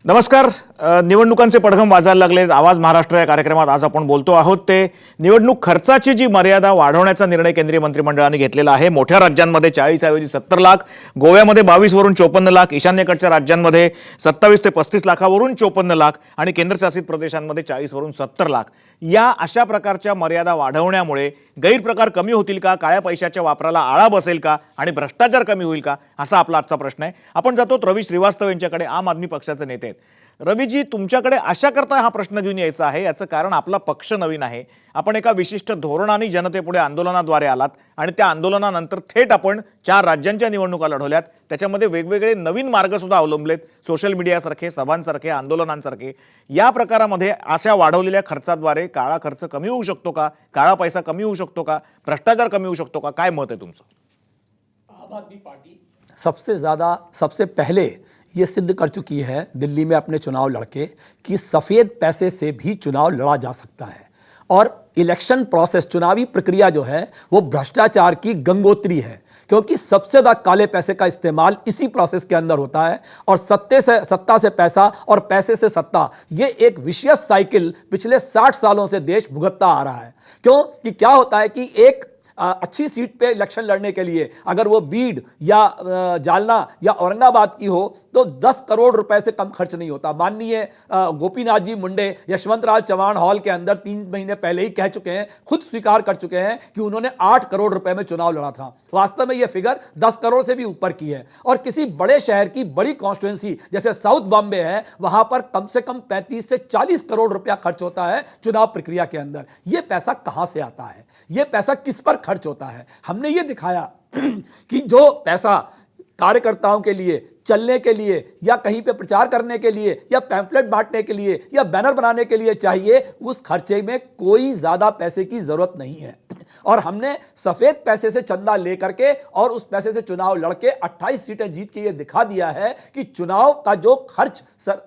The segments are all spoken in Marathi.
नमस्कार. निवडणुकांचे पडघम वाजायला लागले. आवाज महाराष्ट्र या कार्यक्रमात आज आपण बोलतो आहोत ते निवडणूक खर्चाची जी मर्यादा वाढवण्याचा निर्णय केंद्रीय मंत्रिमंडळाने घेतलेला आहे. मोठ्या राज्यांमध्ये 40 ऐवजी 70 लाख, गोव्यामध्ये 22 वरून 54 लाख, ईशान्येकडच्या राज्यांमध्ये 27 ते 35 लाखावरून 54 लाख आणि केंद्रशासित प्रदेशांमध्ये 40 वरून 70 लाख या अशा प्रकारच्या मर्यादा वाढवण्यामुळे गैरप्रकार कमी होतील का, काळ्या पैशाच्या वापराला आळा बसेल का आणि भ्रष्टाचार कमी होईल का, असा आपला आजचा प्रश्न आहे. आपण जातो रवी श्रीवास्तव यांच्याकडे, आम आदमी पक्षाचे नेते आहेत. रवीजी, तुमच्याकडे अशा करता हा प्रश्न घेऊन यायचा आहे. याचं कारण आपला पक्ष नवीन आहे. आपण एका विशिष्ट धोरणाने जनतेपुढे आंदोलनाद्वारे आलात आणि त्या आंदोलनानंतर थेट आपण 4 राज्यांच्या निवडणुका लढवल्यात. त्याच्यामध्ये वेगवेगळे नवीन मार्ग सुद्धा अवलंबलेत, सोशल मीडियासारखे, सभांसारखे, आंदोलनांसारखे. या प्रकारामध्ये अशा वाढवलेल्या खर्चाद्वारे काळा खर्च कमी होऊ शकतो का, काळा पैसा कमी होऊ शकतो का, भ्रष्टाचार कमी होऊ शकतो का, काय मत आहे तुमचं? आम आदमी पार्टी सबसे पहले ये सिद्ध कर चुकी है दिल्ली में अपने चुनाव लड़के कि सफ़ेद पैसे से भी चुनाव लड़ा जा सकता है। और इलेक्शन प्रोसेस, चुनावी प्रक्रिया जो है वो भ्रष्टाचार की गंगोत्री है, क्योंकि सबसे ज़्यादा काले पैसे का इस्तेमाल इसी प्रोसेस के अंदर होता है। और सत्ता से पैसा और पैसे से सत्ता, ये एक विशियस साइकिल पिछले 60 सालों से देश भुगतता आ रहा है। क्यों कि क्या होता है कि एक अच्छी सीट पे इलेक्शन लड़ने के लिए अगर वो बीड या जालना या औरंगाबाद की हो तो 10 करोड़ रुपए से कम खर्च नहीं होता। माननीय गोपीनाथ जी मुंडे यशवंतराव चव्हाण हॉल के अंदर 3 महीने पहले ही कह चुके हैं, खुद स्वीकार कर चुके हैं कि उन्होंने 8 करोड़ रुपए में चुनाव लड़ा था। वास्तव में यह फिगर 10 करोड़ से भी ऊपर की है। और किसी बड़े शहर की बड़ी कॉन्स्टिट्यूंसी जैसे साउथ बॉम्बे है, वहां पर कम से कम 35 से 40 करोड़ रुपया खर्च होता है चुनाव प्रक्रिया के अंदर। यह पैसा कहां से आता है, यह पैसा किस पर खर्च होता है? हमने ये दिखाया कि जो पैसा कार्यकर्ताओं के लिए, चलने के लिए या कहीं पे प्रचार करने के लिए या पैम्फलेट बांटने के लिए या बैनर बनाने के लिए चाहिए, उस खर्चे में कोई ज्यादा पैसे की जरूरत नहीं है। और हमने सफेद पैसे से चंदा लेकर के और उस पैसे से चुनाव लड़के 28 सीटें जीत के ये दिखा दिया है कि चुनाव का जो खर्च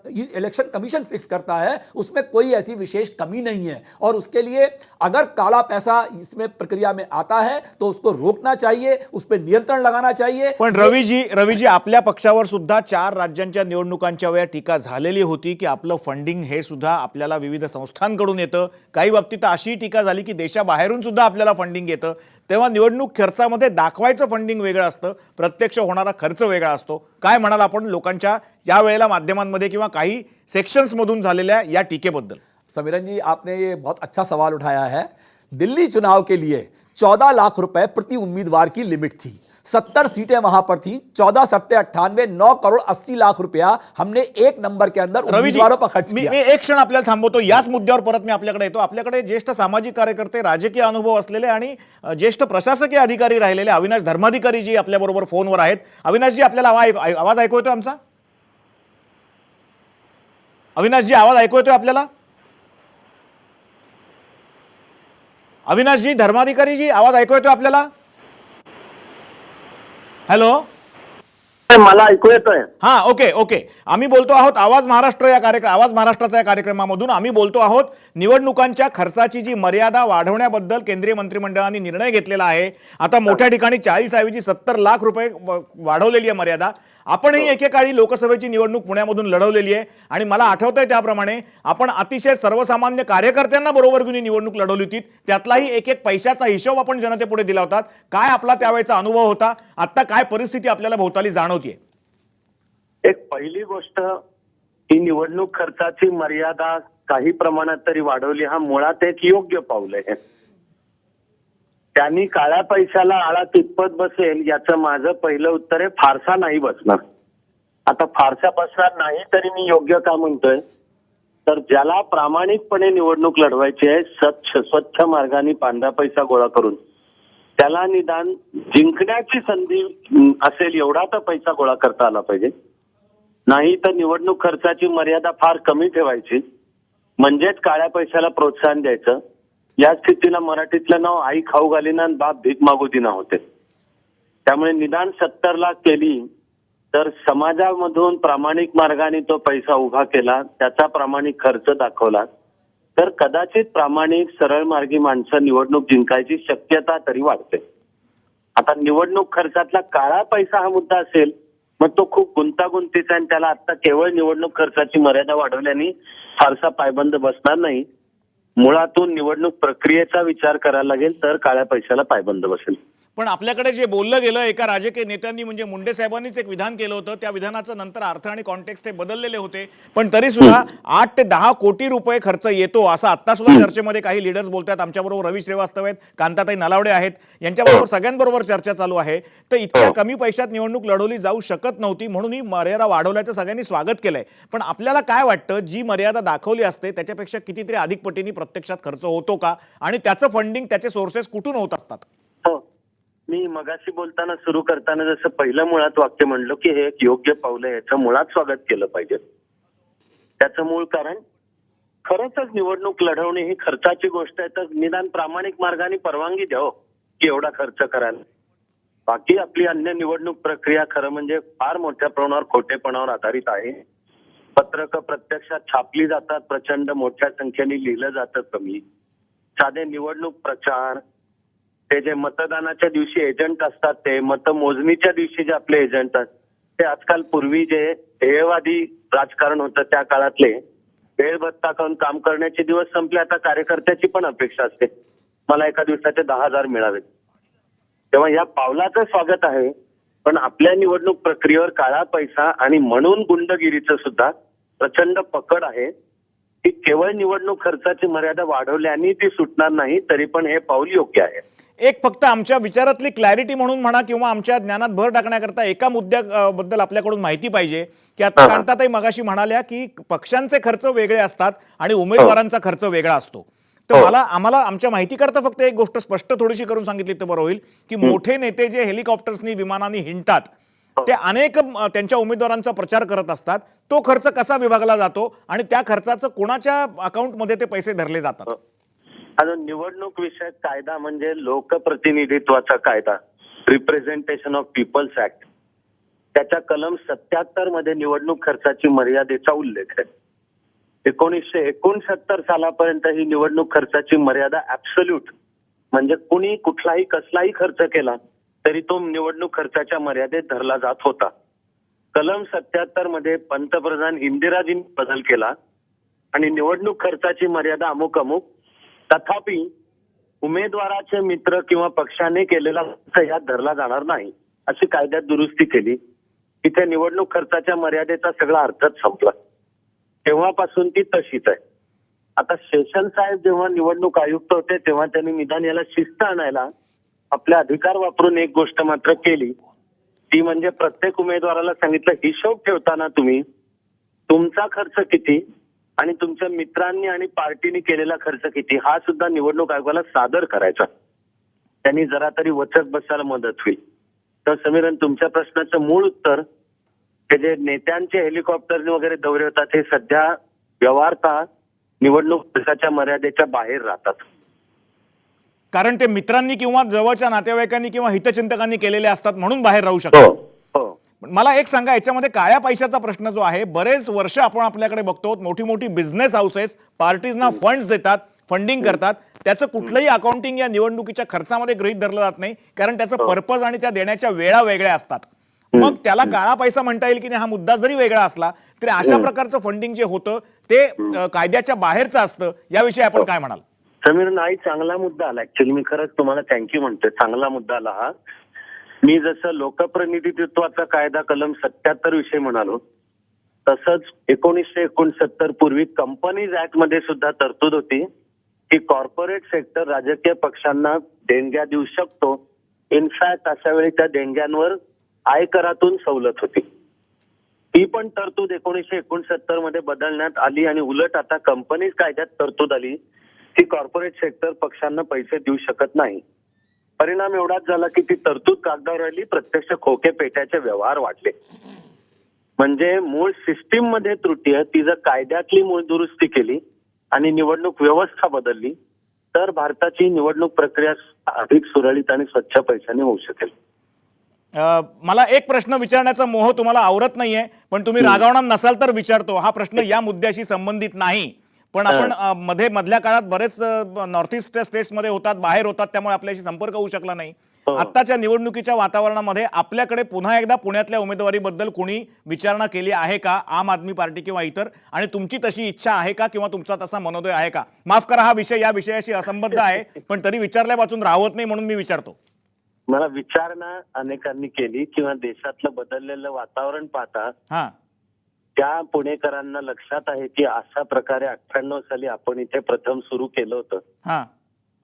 इलेक्शन कमीशन फिक्स करता है उसमें कोई ऐसी विशेष कमी नहीं है। और उसके लिए अगर काला पैसा इसमें प्रक्रिया में आता है तो उसको रोकना चाहिए, उस पर नियंत्रण लगाना चाहिए। पण रवीजी, आपल्या पक्षावर सुद्धा 4 राज्यांच्या निवडणुकांच्या वेळी टीका झालेली होती की आपलं फंडिंग हे सुद्धा आपल्याला विविध संस्थांकडून येतं. काही बाबतीत अशी टीका झाली की देशाबाहेरून सुद्धा आपल्याला फंडिंग येतं. तेव्हा निवडणूक खर्चामध्ये दाखवायचं फंडिंग वेगळं असतं, प्रत्यक्ष होणारा खर्च वेगळा असतो. काय म्हणाल आपण लोकांच्या या वेळेला माध्यमांमध्ये किंवा काही सेक्शन्स मधून झालेल्या या टीकेबद्दल? समीरन जी, आपने ये बहुत अच्छा सवाल उठाया है। दिल्ली चुनाव के लिए 14 लाख रुपए प्रति उम्मीदवार की लिमिट थी। 70 सीटें वहां पर थी। 14 सत्ते 98, 9 करोड़ 80 लाख रुपया हमने एक नंबर के अंदर उम्मीदवारों पर खर्च किया। मी एक क्षण आपल्याला थांबवतो. याच मुद्द्यावर परत मी आपल्याकडे येतो. आपल्याकडे ज्येष्ठ सामाजिक कार्यकर्ते, राजकीय अनुभव असलेले आणि ज्येष्ठ प्रशासकीय अधिकारी राहिलेले अविनाश धर्माधिकारी जी आपल्या बरोबर फोनवर आहेत. अविनाशजी, आपल्याला आवाज ऐकू येतोय आमचा? अविनाशजी, आवाज ऐकू येतोय आपल्याला? अविनाशजी, धर्माधिकारीजी, आवाज ऐकू येतोय आपल्याला? हॅलो, मला ऐकू येतोय. हा, ओके. आम्ही बोलतो आहोत आवाज महाराष्ट्राचा या कार्यक्रमामधून. आम्ही बोलतो आहोत निवडणुकांच्या खर्चाची जी मर्यादा वाढवण्याबद्दल केंद्रीय मंत्रिमंडळाने निर्णय घेतलेला आहे. आता मोठ्या ठिकाणी 40 ऐवजी 70 लाख रुपये वाढवलेली आहे मर्यादा. आपणही एकेकाळी लोकसभेची निवडणूक पुण्यामधून लढवलेली आहे आणि मला आठवतंय त्याप्रमाणे आपण अतिशय सर्वसामान्य कार्यकर्त्यांना बरोबर घेऊन निवडणूक लढवली होती. त्यातलाही एक पैशाचा हिशोब आपण जनतेपुढे दिला होता. काय आपला त्यावेळेचा अनुभव होता? आता काय परिस्थिती आपल्याला भोवताली जाणवतीये? एक पहिली गोष्ट, ही निवडणूक खर्चाची मर्यादा काही प्रमाणात तरी वाढवली, हा मुळात एक योग्य पाऊल आहे. त्यांनी काळ्या पैशाला आळा कितपत बसेल याचं माझं पहिलं उत्तर आहे, फारसा नाही बसणार. आता फारसा बसणार नाही तरी मी योग्य का म्हणतोय, तर ज्याला प्रामाणिकपणे निवडणूक लढवायची आहे, स्वच्छ मार्गाने पांढरा पैसा गोळा करून, त्याला निदान जिंकण्याची संधी असेल एवढा तर पैसा गोळा करता आला पाहिजे. नाही तर निवडणूक खर्चाची मर्यादा फार कमी ठेवायची, म्हणजेच काळ्या पैशाला प्रोत्साहन द्यायचं. या स्थितीला मराठीतलं नाव आई खाऊ घालीना आणि बाप भीक मागू दिना होते. त्यामुळे निदान 70 लाख केली तर समाजामधून प्रामाणिक मार्गाने तो पैसा उभा केला, त्याचा प्रामाणिक खर्च दाखवला, तर कदाचित प्रामाणिक सरळ मार्गी माणसं निवडणूक जिंकायची शक्यता तरी वाढते. आता निवडणूक खर्चातला काळा पैसा हा मुद्दा असेल मग तो खूप गुंतागुंतीचा आहे आणि त्याला आता केवळ निवडणूक खर्चाची मर्यादा वाढवल्याने फारसा पायबंद बसणार नाही. मुळातून निवडणूक प्रक्रियेचा विचार करायला लागेल तर काळ्या पैशाला पायबंद बसेल. पण आपल्याकडे जे बोललं गेलं एका राजकीय नेत्यांनी म्हणजे मुंडे साहेबांनीच एक विधान केलं होतं, त्या विधानाचं नंतर अर्थ आणि कॉन्टेक्स्ट हे बदललेले होते, पण तरी सुद्धा 8 ते 10 कोटी रुपये खर्च येतो असं आता सुद्धा चर्चेमध्ये काही लीडर्स बोलतात. आमच्याबरोबर रवी श्रीवास्तव आहेत, कांताताई नलावडे आहेत, यांच्याबरोबर सगळ्यांबरोबर चर्चा चालू आहे. तर इतक्या कमी पैशात निवडणूक लढवली जाऊ शकत नव्हती म्हणून ही मर्यादा वाढवल्याचं सगळ्यांनी स्वागत केलंय. पण आपल्याला काय वाटतं, जी मर्यादा दाखवली असते त्याच्यापेक्षा कितीतरी अधिक पटीने प्रत्यक्षात खर्च होतो का, आणि त्याचं फंडिंग त्याचे सोर्सेस कुठून होत असतात? हो, मी मगाशी बोलताना सुरू करताना जसं पहिलं मुळात वाक्य म्हणलो की हे एक योग्य पाऊल आहे, याचं मुळात स्वागत केलं पाहिजे. त्याचं मूळ कारण खरंच निवडणूक लढवणे ही खर्चाची गोष्ट आहे, तर निदान प्रामाणिक मार्गाने परवानगी द्यावं की एवढा खर्च करायला. बाकी आपली अन्य निवडणूक प्रक्रिया खरं म्हणजे फार मोठ्या प्रमाणावर खोटेपणावर आधारित आहे. पत्रकं प्रत्यक्षात छापली जातात, प्रचंड मोठ्या संख्येने लिहिलं जातं कमी. साधे निवडणूक प्रचार, ते जे मतदानाच्या दिवशी एजंट असतात, ते मतमोजणीच्या दिवशी जे आपले एजंट असतात, ते आजकाल पूर्वी जे ध्येयवादी राजकारण होतं त्या काळातले वेळ भत्ता खाऊन काम करण्याचे दिवस संपले. आता कार्यकर्त्याची पण अपेक्षा असते मला एका दिवसाचे 10,000 मिळावेत. तेव्हा या पावलाचं स्वागत आहे, पण आपल्या निवडणूक प्रक्रियेवर काळा पैसा आणि म्हणून गुंडगिरीचं सुद्धा प्रचंड पकड आहे. की केवळ निवडणूक खर्चाची मर्यादा वाढवल्याने ती सुटणार नाही, तरी पण हे पाऊल योग्य आहे. एक फक्त आमच्या विचारातली क्लॅरिटी म्हणून म्हणा किंवा आमच्या ज्ञानात भर टाकण्याकरता एका मुद्द्याबद्दल आपल्याकडून माहिती पाहिजे की आता कांताताई मगाशी म्हणाल्या की पक्षांचे खर्च वेगळे असतात आणि उमेदवारांचा खर्च वेगळा असतो. तर आम्हाला आमच्या माहितीकरता फक्त एक गोष्ट स्पष्ट थोडीशी करून सांगितली तर बरं होईल की मोठे नेते जे हेलिकॉप्टर्सनी विमानांनी हिंडतात ते अनेक त्यांच्या उमेदवारांचा प्रचार करत असतात. तो खर्च कसा विभागला जातो आणि त्या खर्चाचं कोणाच्या अकाउंटमध्ये ते पैसे धरले जातात? अजून निवडणूक विषयक कायदा म्हणजे लोकप्रतिनिधित्वाचा कायदा, रिप्रेझेंटेशन ऑफ पीपल्स ऍक्ट, त्याच्या कलम 77 मध्ये निवडणूक खर्चाची मर्यादेचा उल्लेख आहे. 1969 सालापर्यंत ही निवडणूक खर्चाची मर्यादा ऍब्सोल्यूट म्हणजे कुणी कुठलाही कसलाही खर्च केला तरी तो निवडणूक खर्चाच्या मर्यादेत धरला जात होता. कलम 77 मध्ये पंतप्रधान इंदिराजींनी बदल केला आणि निवडणूक खर्चाची मर्यादा अमुक अमुक, तथापि उमेदवाराचे मित्र किंवा पक्षाने केलेला खर्च यात धरला जाणार नाही अशी कायद्यात दुरुस्ती केली. इथे निवडणूक खर्चाच्या मर्यादेचा सगळा अर्थच संपला. तेव्हापासून ती तशीच आहे. आता शेषन साहेब जेव्हा निवडणूक आयुक्त होते तेव्हा त्यांनी निदान याला शिस्त आणायला आपले अधिकार वापरून एक गोष्ट मात्र केली, ती म्हणजे प्रत्येक उमेदवाराला सांगितलं हिशोब ठेवताना तुम्ही तुमचा खर्च किती आणि तुमच्या मित्रांनी आणि पार्टीने केलेला खर्च किती हा सुद्धा निवडणूक आयोगाला सादर करायचा. त्यांनी जरा तरी वचक बसायला मदत होईल. तर समीरन, तुमच्या प्रश्नाचं मूळ उत्तर, हे जे नेत्यांचे हेलिकॉप्टरने वगैरे दौरे होतात हे सध्या व्यवहारतः निवडणूक खर्चाच्या मर्यादेच्या बाहेर राहतात. कारण ते मित्रांनी किंवा जवळच्या नातेवाईकांनी किंवा हितचिंतकांनी केलेले असतात म्हणून बाहेर राहू शकतात. मला एक सांगा, याच्यामध्ये काळ्या पैशाचा प्रश्न जो आहे, बरेच वर्ष आपण आपल्याकडे बघतो मोठी मोठी बिझनेस हाऊसेस पार्टीजना फंड्स देतात, फंडिंग करतात, त्याचं कुठलंही अकाउंटिंग या निवडणुकीच्या खर्चामध्ये गृहीत धरलं जात नाही कारण त्याचं पर्पज आणि त्या देण्याच्या वेळा वेगळ्या असतात. मग त्याला काळा पैसा म्हणता येईल की नाही हा मुद्दा जरी वेगळा असला तरी अशा प्रकारचं फंडिंग जे होतं ते कायद्याच्या बाहेरचं असतं, याविषयी आपण काय म्हणाल? समीर, नाही, चांगला मुद्दा आला. ऍक्च्युअली मी खरंच तुम्हाला थँक्यू म्हणतोय, चांगला मुद्दा आला हा. मी जसं लोकप्रतिनिधित्वाचा कायदा कलम 77 विषयी म्हणालो तसंच 1969 पूर्वी कंपनीज ऍक्ट मध्ये सुद्धा तरतूद होती की कॉर्पोरेट सेक्टर राजकीय पक्षांना देणग्या देऊ शकतो. इनफॅक्ट अशा वेळी त्या देणग्यांवर आयकरातून सवलत होती. ही पण तरतूद 1969 मध्ये बदलण्यात आली आणि उलट आता कंपनीज कायद्यात तरतूद आली की कॉर्पोरेट सेक्टर पक्षांना पैसे देऊ शकत नाही. परिणाम एवढाच झाला की ती तरतूद कागदावर राहिली, प्रत्यक्ष खोके पेट्याचे व्यवहार वाढले. म्हणजे मूळ सिस्टीम मध्ये त्रुटी आहे, ती जर कायद्यातली मूळ दुरुस्ती केली आणि निवडणूक व्यवस्था बदलली तर भारताची निवडणूक प्रक्रिया अधिक सुरळीत आणि स्वच्छ पैशाने होऊ शकेल. मला एक प्रश्न विचारण्याचा मोह तुम्हाला आवरत नाहीये, पण तुम्ही रागावणार नसाल तर विचारतो. हा प्रश्न या मुद्द्याशी संबंधित नाही, पण आपण मधल्या काळात बरेच नॉर्थ ईस्टच्या स्टेट्समध्ये होतात, बाहेर होतात, त्यामुळे आपल्याशी संपर्क होऊ शकला नाही. हो. आत्ताच्या निवडणुकीच्या वातावरणामध्ये आपल्याकडे पुन्हा एकदा पुण्यातल्या उमेदवारीबद्दल कोणी विचारणा केली आहे का, आम आदमी पार्टी किंवा इतर, आणि तुमची तशी इच्छा आहे का किंवा तुमचा तसा मनोदय आहे का? माफ करा, हा विषय या विषयाशी असंबद्ध आहे, पण तरी विचारल्यापासून राहत नाही म्हणून मी विचारतो. मला विचारणा अनेकांनी केली किंवा देशातलं बदललेलं वातावरण पाहता हा, त्या पुणेकरांना लक्षात आहे की अशा प्रकारे 98 साली आपण इथे प्रथम सुरू केलं होतं. हा,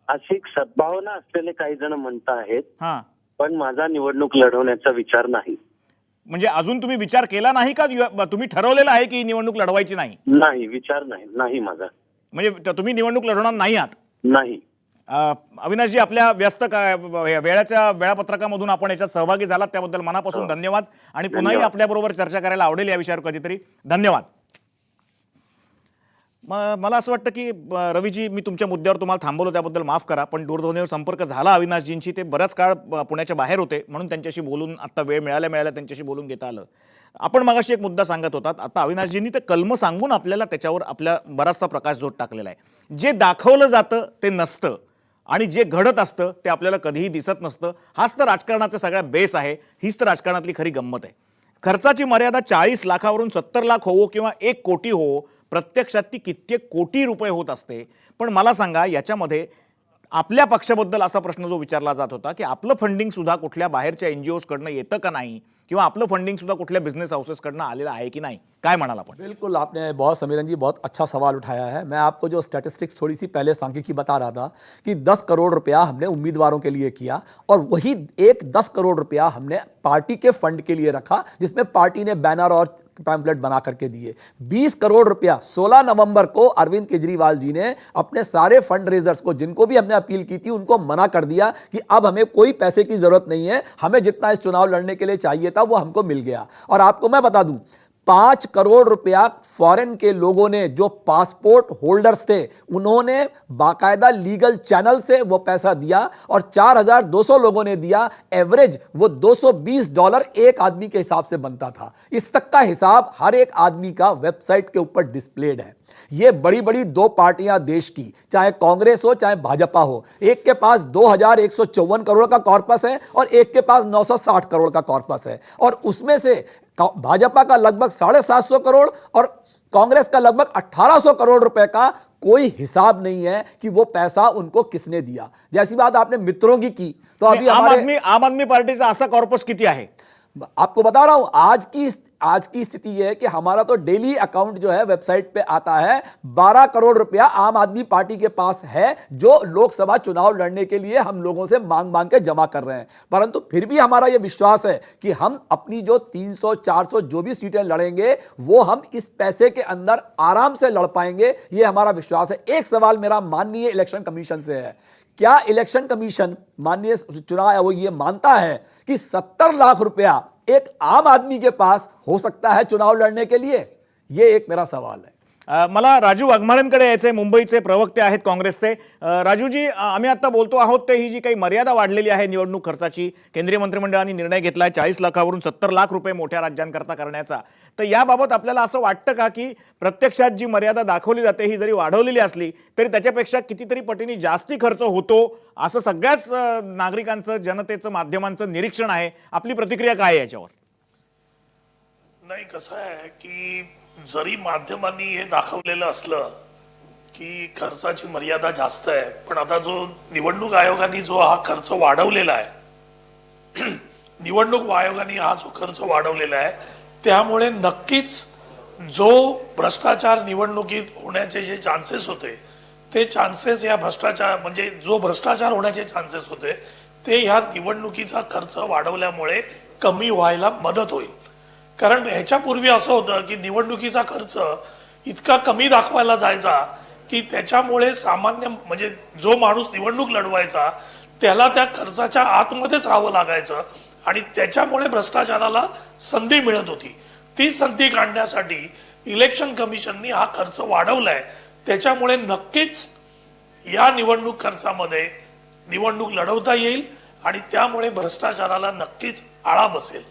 अशी एक सद्भावना असलेले काही जण म्हणत आहेत, हा. पण माझा निवडणूक लढवण्याचा विचार नाही. म्हणजे अजून तुम्ही विचार केला नाही का? तुम्ही ठरवलेलं आहे की ही निवडणूक लढवायची नाही? नाही, विचार नाही माझा. म्हणजे तुम्ही निवडणूक लढवणार नाही आहात? नाही. अविनाशजी, आपल्या व्यस्त वेळाच्या वेळापत्रकामधून आपण याच्यात सहभागी झालात त्याबद्दल मनापासून धन्यवाद, आणि पुन्हाही धन्यवाद. आपल्याबरोबर चर्चा करायला आवडेल या विषयावर कधीतरी. धन्यवाद. मला असं वाटतं की रवीजी, मी तुमच्या मुद्द्यावर तुम्हाला थांबवलं त्याबद्दल माफ करा, पण दूरध्वनीवर संपर्क झाला अविनाशजींशी. ते बराच काळ पुण्याच्या बाहेर होते म्हणून त्यांच्याशी बोलून, आता वेळ मिळाल्या त्यांच्याशी बोलून घेता आलं. आपण मगाशी एक मुद्दा सांगत होतात, आता अविनाशजींनी ते कलम सांगून आपल्याला त्याच्यावर आपल्या बराचसा प्रकाशझोत टाकलेला आहे. जे दाखवलं जातं ते नसतं आणि जे घडत असतं ते आपल्याला कधीही दिसत नसतं. हाच तर राजकारणाचा सगळा बेस आहे, हीच तर राजकारणातली खरी गंमत आहे. खर्चाची मर्यादा 40 लाखावरून 70 लाख होवो किंवा 1 कोटी होवो, प्रत्यक्षात ती कित्येक कोटी रुपये होत असते. पण मला सांगा, याच्यामध्ये आपल्या पक्षाबद्दल असा प्रश्न जो विचारला जात होता की आपलं फंडिंग सुद्धा कुठल्या बाहेरच्या NGOs कडनं येतं का नाही, किंवा आपलं फंडिंग सुद्धा कुठल्या बिझनेस हाउसेस कडनं आलेलं आहे की नहीं, काय म्हणाल आपण? बिल्कुल, आपने बहुत, समीरन जी, बहुत अच्छा सवाल उठाया है। मैं आपको जो स्टैटिस्टिक्स थोड़ी सी पहले सांख्यिकी बता रहा था कि 10 करोड़ रुपया हमने उम्मीदवारों के लिए किया और वही एक 10 करोड़ रुपया हमने पार्टी के फंड के लिए रखा, जिसमें पार्टी ने बैनर और पैम्पलेट बना करके दिए। 20 करोड़ रुपया 16 नवंबर को अरविंद केजरीवाल जी ने अपने सारे फंड रेजर्स को, जिनको भी हमने अपील की थी, उनको मना कर दिया कि अब हमें कोई पैसे की जरूरत नहीं है, हमें जितना इस चुनाव लड़ने के लिए चाहिए था वो हमको मिल गया। और आपको मैं बता दूं, 5 करोड़ रुपया फॉरेन के लोगों ने, जो पासपोर्ट होल्डर्स थे, उन्होंने बाकायदा लीगल चैनल से वो पैसा दिया और 4200 लोगों ने दिया। एवरेज वो $220 एक आदमी के हिसाब से बनता था। इस तक का हिसाब हर एक आदमी का वेबसाइट के ऊपर डिस्प्लेड है। ये बड़ी बड़ी दो पार्टियां देश की, चाहे कांग्रेस हो चाहे भाजपा हो, एक के पास 2154 करोड़ का कॉर्पस है और एक के पास 960 करोड़ का कॉर्पस है, और उसमें से भाजपा का लगभग 750 करोड़ और कांग्रेस का लगभग 1800 करोड़ रुपए का कोई हिसाब नहीं है कि वो पैसा उनको किसने दिया। जैसी बात आपने मित्रों की तो अभी आम आदमी पार्टीचा असा कॉर्पस किती आहे? आपको बता रहा हूं, आज की स्थिति यह है कि हमारा तो डेली अकाउंट जो है वेबसाइट पे आता है, 12 करोड़ रुपया आम आदमी पार्टी के पास है, जो लोकसभा चुनाव लड़ने के लिए हम लोगों से मांग के जमा कर रहे हैं। परंतु फिर भी हमारा यह विश्वास है कि हम अपनी जो 300 400 जो भी सीटें लड़ेंगे वो हम इस पैसे के अंदर आराम से लड़ पाएंगे, ये हमारा विश्वास है। एक सवाल मेरा माननीय इलेक्शन कमीशन से है, क्या इलेक्शन कमीशन, माननीय चुनाव आयोग, वो ये मानता है कि 70 लाख रुपया एक आम आदमी के पास हो सकता है चुनाव लड़ने के लिए? ये एक मेरा सवाल है। मला राजू वाघमारेंकडे यायचंय, मुंबईचे प्रवक्ते आहेत काँग्रेसचे. राजूजी, आम्ही आता बोलतो आहोत ते ही जी काही मर्यादा वाढलेली आहे निवडणूक खर्चाची, केंद्रीय मंत्रिमंडळाने निर्णय घेतलाय 40 लाखावरून 70 लाख रुपये मोठ्या राज्यांकरता करण्याचा, तर याबाबत आपल्याला असं वाटतं का की प्रत्यक्षात जी मर्यादा दाखवली जाते ही जरी वाढवलेली असली तरी त्याच्यापेक्षा कितीतरी पटीने जास्ती खर्च होतो, असं सगळ्याच नागरिकांचं, जनतेचं, माध्यमांचं निरीक्षण आहे? आपली प्रतिक्रिया काय आहे याच्यावर? नाही, कसं आहे की जरी माध्यमांनी हे दाखवलेलं असलं की खर्चाची मर्यादा जास्त आहे, पण आता जो निवडणूक आयोगाने जो हा खर्च वाढवलेला आहे, निवडणूक आयोगाने हा जो खर्च वाढवलेला आहे, त्यामुळे नक्कीच जो भ्रष्टाचार निवडणुकीत होण्याचे जे चान्सेस होते, ते चान्सेस या भ्रष्टाचार, म्हणजे जो भ्रष्टाचार होण्याचे चान्सेस होते ते ह्या निवडणुकीचा खर्च वाढवल्यामुळे कमी व्हायला मदत होईल. कारण ह्याच्यापूर्वी असं होतं की निवडणुकीचा खर्च इतका कमी दाखवायला जायचा की त्याच्यामुळे सामान्य, म्हणजे जो माणूस निवडणूक लढवायचा त्याला त्या खर्चाच्या आतमध्येच राहावं लागायचं आणि त्याच्यामुळे भ्रष्टाचाराला संधी मिळत होती. ती संधी काढण्यासाठी इलेक्शन कमिशननी हा खर्च वाढवलाय. त्याच्यामुळे नक्कीच या निवडणूक खर्चामध्ये निवडणूक लढवता येईल आणि त्यामुळे भ्रष्टाचाराला नक्कीच आळा बसेल.